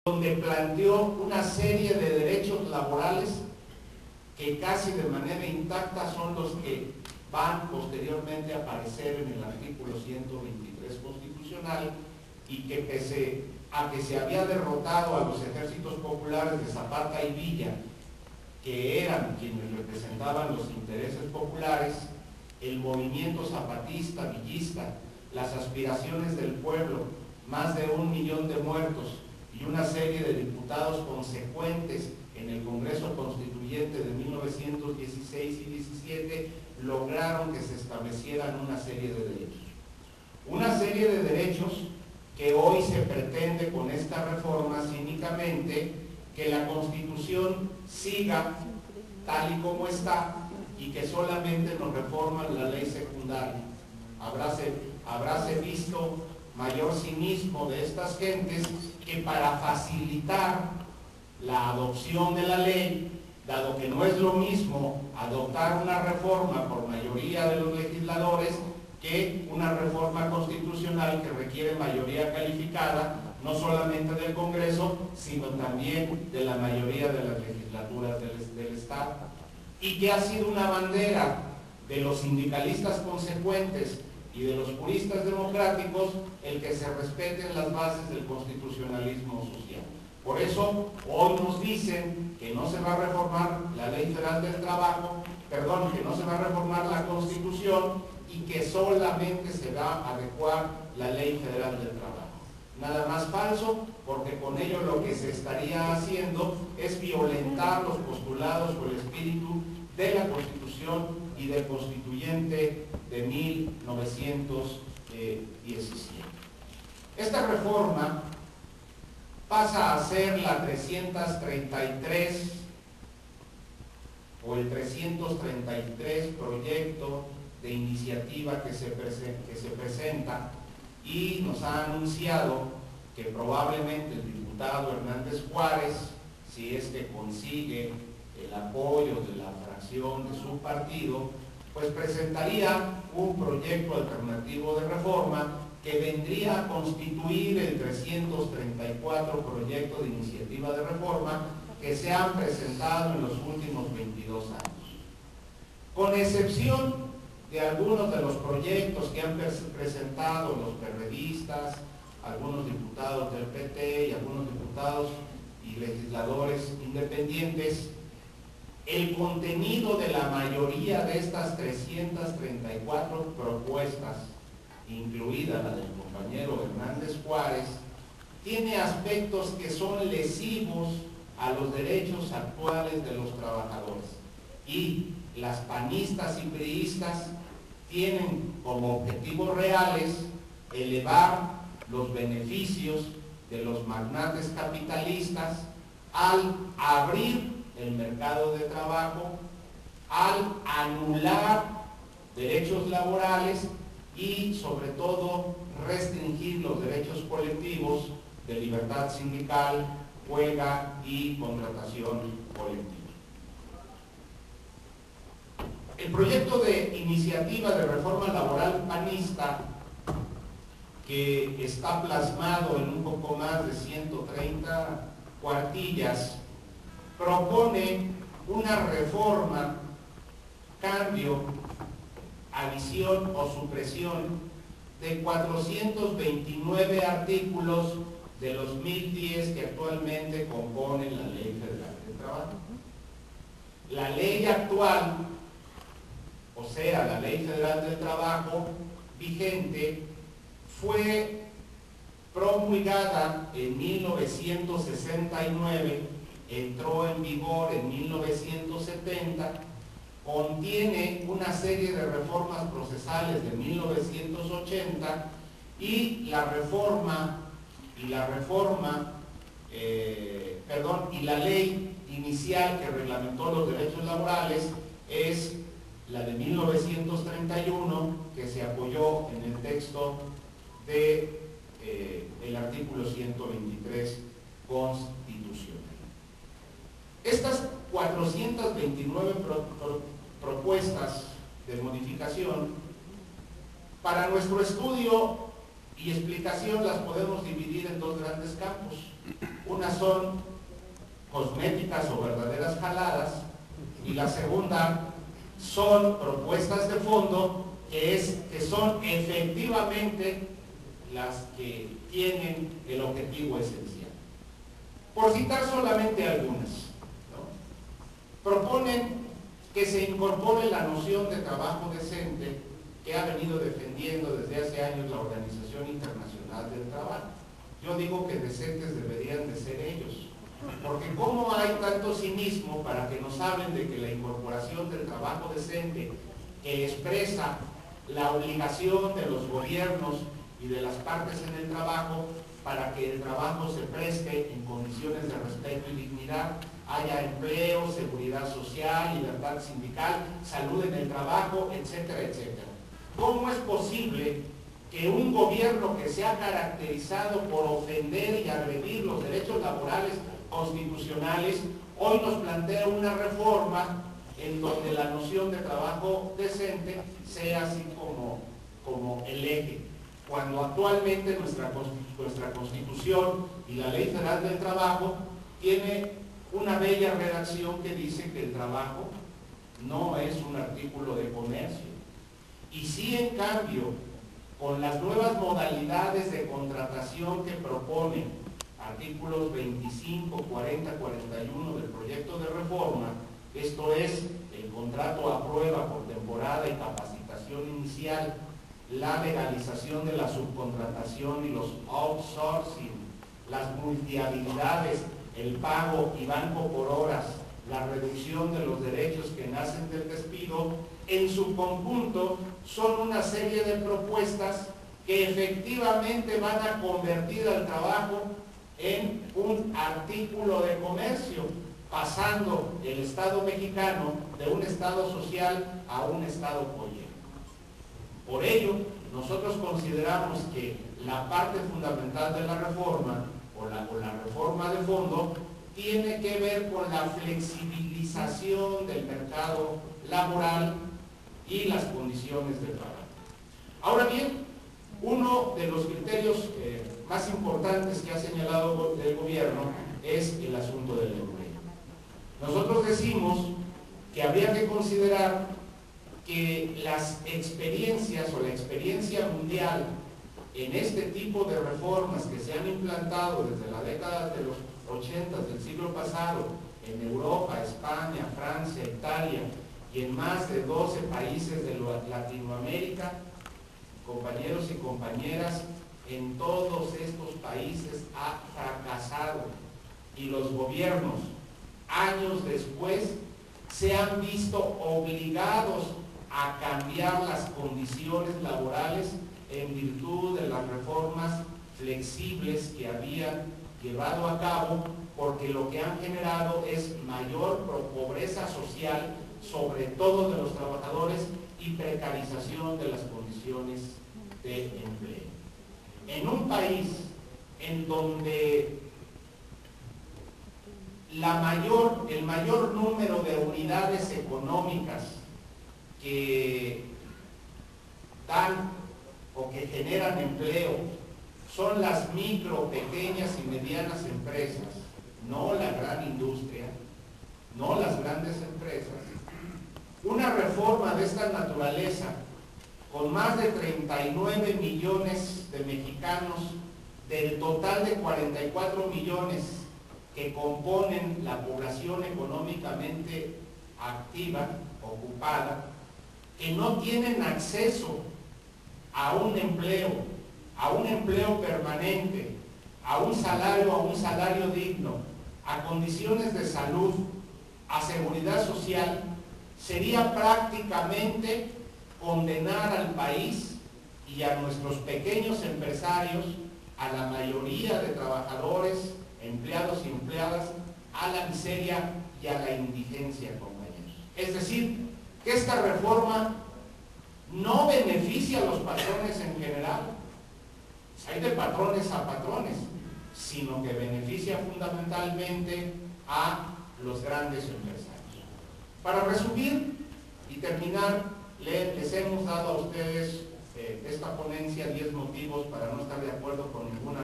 donde planteó una serie de derechos laborales que casi de manera intacta son los que van posteriormente a aparecer en el artículo 123 constitucional, y que pese a que se había derrotado a los ejércitos populares de Zapata y Villa, que eran quienes representaban los intereses populares, el movimiento zapatista, villista, las aspiraciones del pueblo, más de 1 millón de muertos y una serie de diputados consecuentes en el Congreso Constituyente de 1916 y 17, lograron que se establecieran una serie de derechos. Una serie de derechos que hoy se pretende con esta reforma cínicamente que la Constitución siga tal y como está y que solamente nos reforman la ley secundaria. Habráse visto mayor cinismo de estas gentes que para facilitar la adopción de la ley, dado que no es lo mismo adoptar una reforma por mayoría de los legisladores que una reforma constitucional que requiere mayoría calificada, no solamente del Congreso, sino también de la mayoría de las legislaturas del Estado, y que ha sido una bandera de los sindicalistas consecuentes y de los puristas democráticos el que se respeten las bases del constitucionalismo social. Por eso hoy nos dicen que no se va a reformar la Ley Federal del Trabajo, que no se va a reformar la Constitución y que solamente se va a adecuar la Ley Federal del Trabajo. Nada más falso, porque con ello lo que se estaría haciendo es violentar los postulados o el espíritu de la Constitución y del Constituyente de 1917. Esta reforma pasa a ser la 333 o el 333 proyecto de iniciativa que se presenta, y nos ha anunciado que probablemente el diputado Hernández Juárez, si es que consigue el apoyo de la fracción de su partido, pues presentaría un proyecto alternativo de reforma que vendría a constituir el 334 proyectos de iniciativa de reforma que se han presentado en los últimos 22 años. Con excepción de algunos de los proyectos que han presentado los perredistas, algunos diputados del PT y algunos diputados y legisladores independientes, el contenido de la mayoría de estas 334 propuestas, incluida la del compañero Hernández Juárez, tiene aspectos que son lesivos a los derechos actuales de los trabajadores, y las panistas y priistas tienen como objetivos reales elevar los beneficios de los magnates capitalistas al abrir el mercado de trabajo, al anular derechos laborales y sobre todo restringir los derechos colectivos de libertad sindical, huelga y contratación colectiva. El proyecto de iniciativa de reforma laboral panista, que está plasmado en un poco más de 130 cuartillas, propone una reforma, cambio, adición o supresión de 429 artículos de los 1010 que actualmente componen la Ley Federal del Trabajo. La ley actual, o sea, la Ley Federal del Trabajo vigente, fue promulgada en 1969, entró en vigor en 1970, contiene una serie de reformas procesales de 1980 y la ley inicial que reglamentó los derechos laborales es la de 1931, que se apoyó en el texto del artículo 123 constitucional. Estas 429 propuestas de modificación, para nuestro estudio y explicación las podemos dividir en dos grandes campos. Unas son cosméticas o verdaderas jaladas, y la segunda son propuestas de fondo que son efectivamente las que tienen el objetivo esencial. Por citar solamente algunas, ¿no? Proponen que se incorpore la noción de trabajo decente que ha venido defendiendo desde hace años la Organización Internacional del Trabajo. Yo digo que decentes deberían de ser ellos, porque ¿cómo hay tanto cinismo para que nos hablen de que la incorporación del trabajo decente, que expresa la obligación de los gobiernos y de las partes en el trabajo para que el trabajo se preste en condiciones de respeto y dignidad, haya empleo, seguridad social, libertad sindical, salud en el trabajo, etcétera, etcétera? ¿Cómo es posible que un gobierno que se ha caracterizado por ofender y agredir los derechos laborales constitucionales hoy nos plantea una reforma en donde la noción de trabajo decente sea así como el eje, cuando actualmente nuestra Constitución y la Ley Federal del Trabajo tiene una bella redacción que dice que el trabajo no es un artículo de comercio? Y sí, en cambio, con las nuevas modalidades de contratación que proponen artículos 25, 40, 41 del proyecto de reforma, esto es, el contrato a prueba por temporada y capacitación inicial, la legalización de la subcontratación y los outsourcing, las multihabilidades, el pago y banco por horas, la reducción de los derechos que nacen del despido, en su conjunto son una serie de propuestas que efectivamente van a convertir al trabajo en un artículo de comercio, pasando el Estado mexicano de un Estado social a un Estado pollero. Por ello, nosotros consideramos que la parte fundamental de la reforma, o la reforma de fondo, tiene que ver con la flexibilización del mercado laboral y las condiciones de trabajo. Ahora bien, uno de los criterios más importantes que ha señalado el gobierno es el asunto del empleo. Nosotros decimos que habría que considerar que las experiencias o la experiencia mundial en este tipo de reformas que se han implantado desde la década de los 80 del siglo pasado en Europa, España, Francia, Italia y en más de 12 países de Latinoamérica, compañeros y compañeras, en todos estos países ha fracasado, y los gobiernos, años después, se han visto obligados a cambiar las condiciones laborales en virtud de las reformas flexibles que habían llevado a cabo, porque lo que han generado es mayor pobreza social, sobre todo de los trabajadores, y precarización de las condiciones de empleo. En un país en donde el mayor número de unidades económicas que dan o que generan empleo son las micro, pequeñas y medianas empresas, no la gran industria, no las grandes empresas, una reforma de esta naturaleza, con más de 39 millones de mexicanos, del total de 44 millones que componen la población económicamente activa, ocupada, que no tienen acceso a un empleo permanente, a un salario digno, a condiciones de salud, a seguridad social, sería prácticamente condenar al país y a nuestros pequeños empresarios, a la mayoría de trabajadores, empleados y empleadas, a la miseria y a la indigencia, compañeros. Es decir, que esta reforma no beneficia a los patrones en general, hay de patrones a patrones, sino que beneficia fundamentalmente a los grandes empresarios. Para resumir y terminar, les hemos dado a ustedes esta ponencia 10 motivos para no estar de acuerdo con ninguna